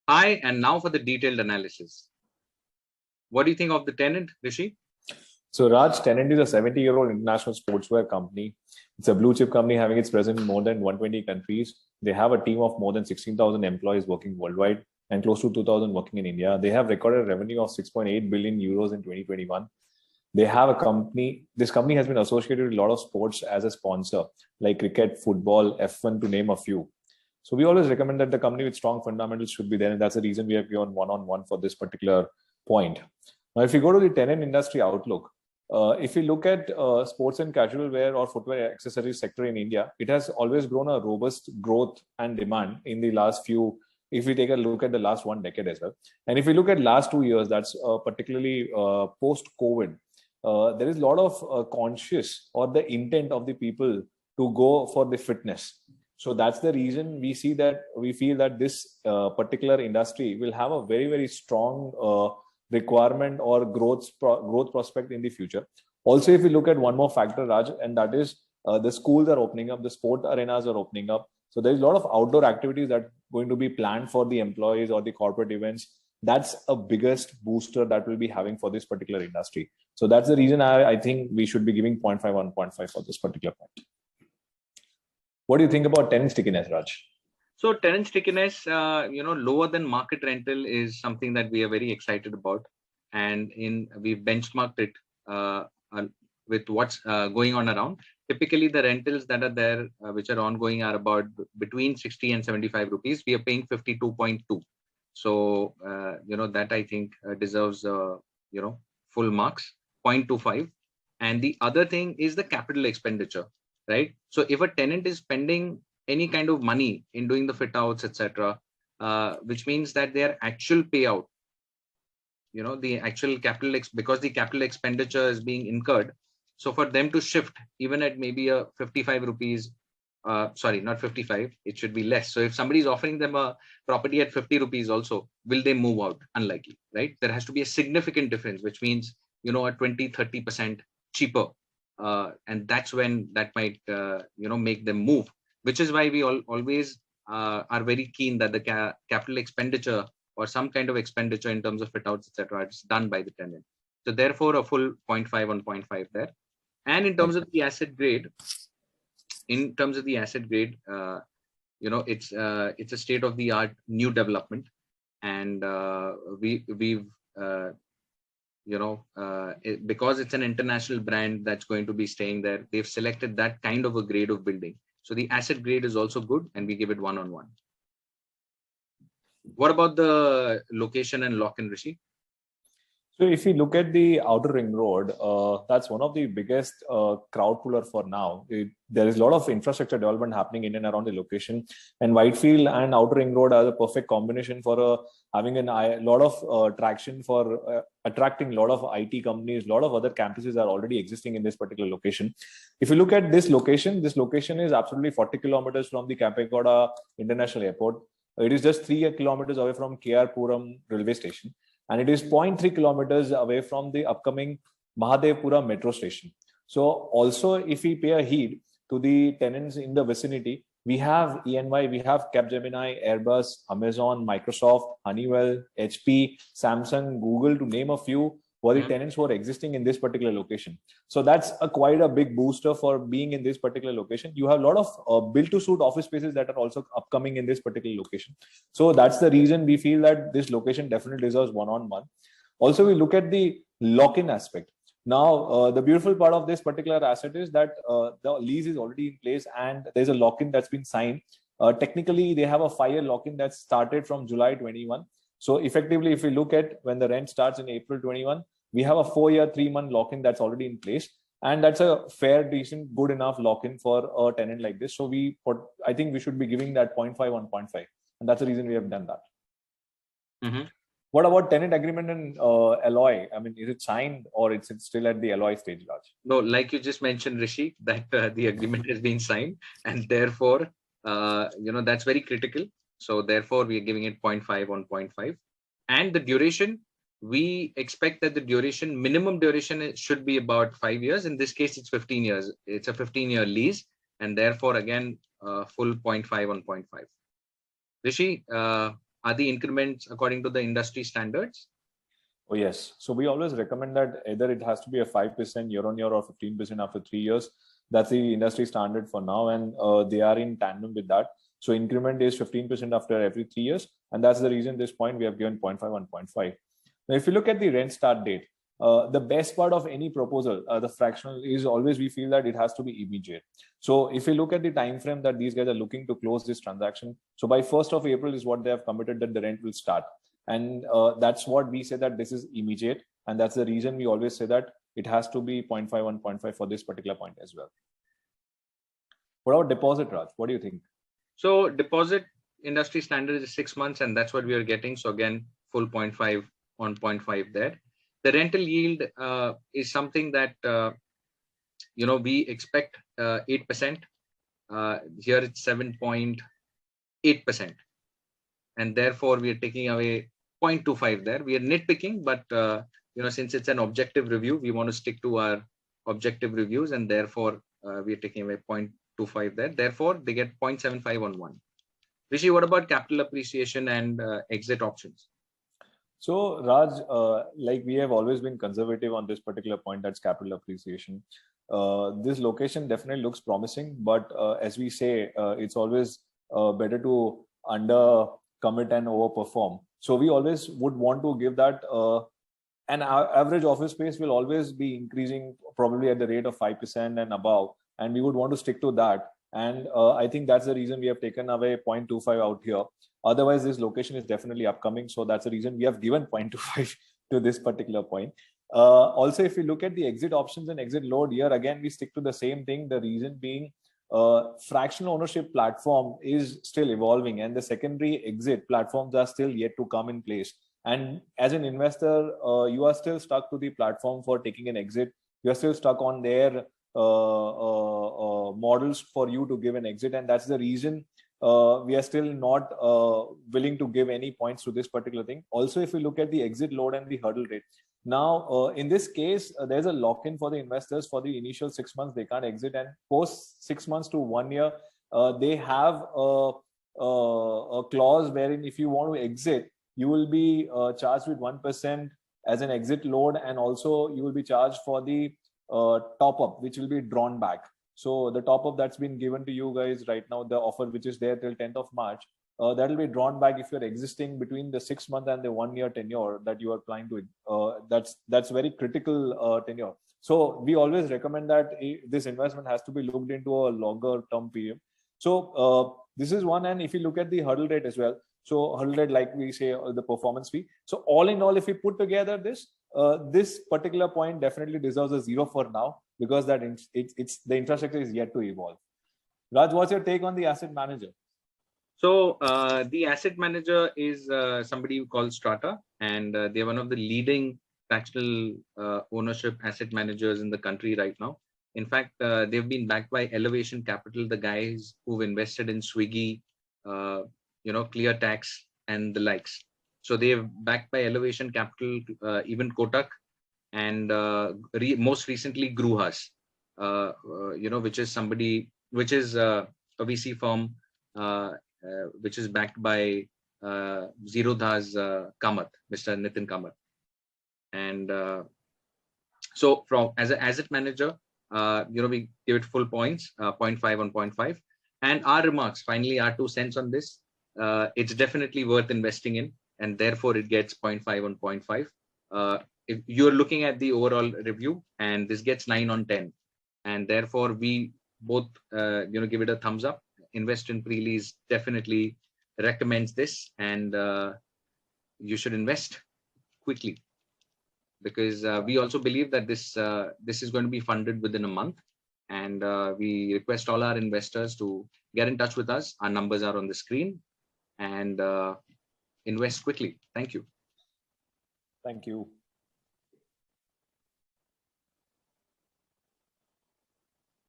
Hi, and now for the detailed analysis. What do you think of the tenant, Rishi? So Raj, Tenant is a 70-year-old international sportswear company. It's a blue chip company having its presence in more than 120 countries. They have a team of more than 16,000 employees working worldwide and close to 2,000 working in India. They have recorded revenue of 6.8 billion euros in 2021. They have a company. This company has been associated with a lot of sports as a sponsor, like cricket, football, F1, to name a few. So we always recommend that the company with strong fundamentals should be there, and that's the reason we have given one-on-one for this particular point. Now, if you go to the tenant industry outlook, if you look at sports and casual wear or footwear accessories sector in India, it has always grown a robust growth and demand in the last few. If we take a look at the last 1 decade as well, and if we look at last 2 years, that's particularly post-COVID, there is a lot of conscious or the intent of the people to go for the fitness. So that's the reason we feel that this particular industry will have a very, very strong requirement or growth prospect in the future. Also, if you look at one more factor, Raj, and that is the schools are opening up, the sport arenas are opening up. So there's a lot of outdoor activities that are going to be planned for the employees or the corporate events. That's a biggest booster that we'll be having for this particular industry. So that's the reason I think we should be giving 0.5 on 0.5 for this particular point. What do you think about tenant stickiness, Raj? So tenant stickiness, lower than market rental is something that we are very excited about, and we've benchmarked it with what's going on around. Typically, the rentals that are there, which are ongoing, are about between 60 and 75 rupees. We are paying 52.2. So that I think deserves full marks, 0.25. And the other thing is the capital expenditure, right? So if a tenant is spending any kind of money in doing the fit outs, etc., which means that their actual payout, the actual because the capital expenditure is being incurred. So for them to shift even at maybe a 55 rupees, sorry, not 55, it should be less. So if somebody is offering them a property at 50 rupees also, will they move out? Unlikely, right? There has to be a significant difference, which means, a 20-30% cheaper. And that's when that might, make them move, which is why we always are very keen that the capital expenditure or some kind of expenditure in terms of fit outs, etc., is done by the tenant. So therefore, a full 0.5 on 0.5 there. And in terms of the asset grade, it's a state of the art new development, and because it's an international brand that's going to be staying there, they've selected that kind of a grade of building. So the asset grade is also good, and we give it 1 on 1. What about the location and lock-in, Rishi? So if you look at the outer ring road, that's one of the biggest crowd puller for now. There is a lot of infrastructure development happening in and around the location, and Whitefield and outer ring road are the perfect combination for having a lot of traction for attracting a lot of IT companies. A lot of other campuses are already existing in this particular location. If you look at this location is absolutely 40 kilometers from the Kampegowda International Airport. It is just 3 kilometers away from KR Puram railway station, and it is 0.3 kilometers away from the upcoming Mahadevpura metro station. So also, if we pay a heed to the tenants in the vicinity, we have ENY, we have Capgemini, Airbus, Amazon, Microsoft, Honeywell, HP, Samsung, Google, to name a few, were the tenants who are existing in this particular location. So that's quite a big booster for being in this particular location. You have a lot of build-to-suit office spaces that are also upcoming in this particular location. So that's the reason we feel that this location definitely deserves 1 on 1. Also, we look at the lock-in aspect. Now, the beautiful part of this particular asset is that the lease is already in place and there's a lock-in that's been signed. Technically, they have a 5-year lock-in that started from July 21. So effectively, if we look at when the rent starts in April 21, we have a 4-year, 3-month lock-in that's already in place. And that's a fair, decent, good enough lock-in for a tenant like this. So I think we should be giving that 0.5 on 0.5. And that's the reason we have done that. Mm-hmm. What about tenant agreement and LOI? I mean, is it signed or it's still at the LOI stage, Raj? No, like you just mentioned, Rishi, that the agreement has been signed, and therefore, that's very critical. So therefore, we are giving it 0.5 on 0.5. And the duration, we expect that the minimum duration should be about 5 years. In this case, it's 15 years. It's a 15-year lease, and therefore, again, full 0.5 on 0.5. Rishi, are the increments according to the industry standards? Oh, yes. So we always recommend that either it has to be a 5% year on year or 15% after 3 years. That's the industry standard for now, and they are in tandem with that. So increment is 15% after every 3 years, and that's the reason at this point we have given 0.5 and 0.5. Now, if you look at the rent start date, the best part of any proposal, the fractional, is always we feel that it has to be immediate. So if you look at the time frame that these guys are looking to close this transaction, so by 1st of April is what they have committed that the rent will start. And that's what we say that this is immediate. And that's the reason we always say that it has to be 0.5 and 0.5 for this particular point as well. What about deposit, Raj? What do you think? So deposit industry standard is 6 months, and that's what we are getting. So again, full 0.5 on 0.5 there. The rental yield is something that, we expect 8%. Here it's 7.8%. And therefore we are taking away 0.25 there. We are nitpicking, but since it's an objective review, we want to stick to our objective reviews, and therefore we are taking away 0.25 there. Therefore, they get 0.75 on 1. Rishi, what about capital appreciation and exit options? So Raj, like we have always been conservative on this particular point, that's capital appreciation. This location definitely looks promising, but as we say, it's always better to under commit and overperform. So we always would want to give that an average office space will always be increasing probably at the rate of 5% and above, and we would want to stick to that. And I think that's the reason we have taken away 0.25 out here. Otherwise, this location is definitely upcoming. So that's the reason we have given 0.25 to this particular point. Also, if you look at the exit options and exit load here, again, we stick to the same thing. The reason being fractional ownership platform is still evolving, and the secondary exit platforms are still yet to come in place. And as an investor, you are still stuck to the platform for taking an exit. You are still stuck on their models for you to give an exit, and that's the reason we are still not willing to give any points to this particular thing. Also, if you look at the exit load and the hurdle rate, now in this case, there's a lock-in for the investors for the initial 6 months. They can't exit, and post 6 months to 1 year, they have a clause wherein if you want to exit, you will be charged with 1% as an exit load, and also you will be charged for the top up, which will be drawn back. So the top up that's been given to you guys right now, the offer which is there till 10th of March, that will be drawn back if you're existing between the 6 month and the 1 year tenure that you are planning to. That's very critical tenure. So we always recommend that this investment has to be looked into a longer term period. So this is one, and if you look at the hurdle rate as well, so hurdle rate, like we say, the performance fee. So all in all, if we put together this, this particular point definitely deserves a 0 for now, because that it's the infrastructure is yet to evolve. Raj, what's your take on the asset manager? So the asset manager is somebody called Strata, and they're one of the leading fractional ownership asset managers in the country right now. In fact, they've been backed by Elevation Capital, the guys who've invested in Swiggy, Clear Tax and the likes. So they've backed by Elevation Capital, even Kotak, and most recently Gruhas, which is a VC firm, which is backed by Zerodha's Kamath, Mr. Nitin Kamath. And so from as an asset manager, we give it full points, 0.5 on 0.5. And our remarks, finally, our 2 cents on this. It's definitely worth investing in, and therefore it gets 0.5 on 0.5. If you're looking at the overall review, and this gets 9 on 10, and therefore we both give it a thumbs up. Invest in Pre-leased definitely recommends this, and you should invest quickly, because we also believe that this is going to be funded within a month, and we request all our investors to get in touch with us. Our numbers are on the screen, and invest quickly. Thank you. Thank you.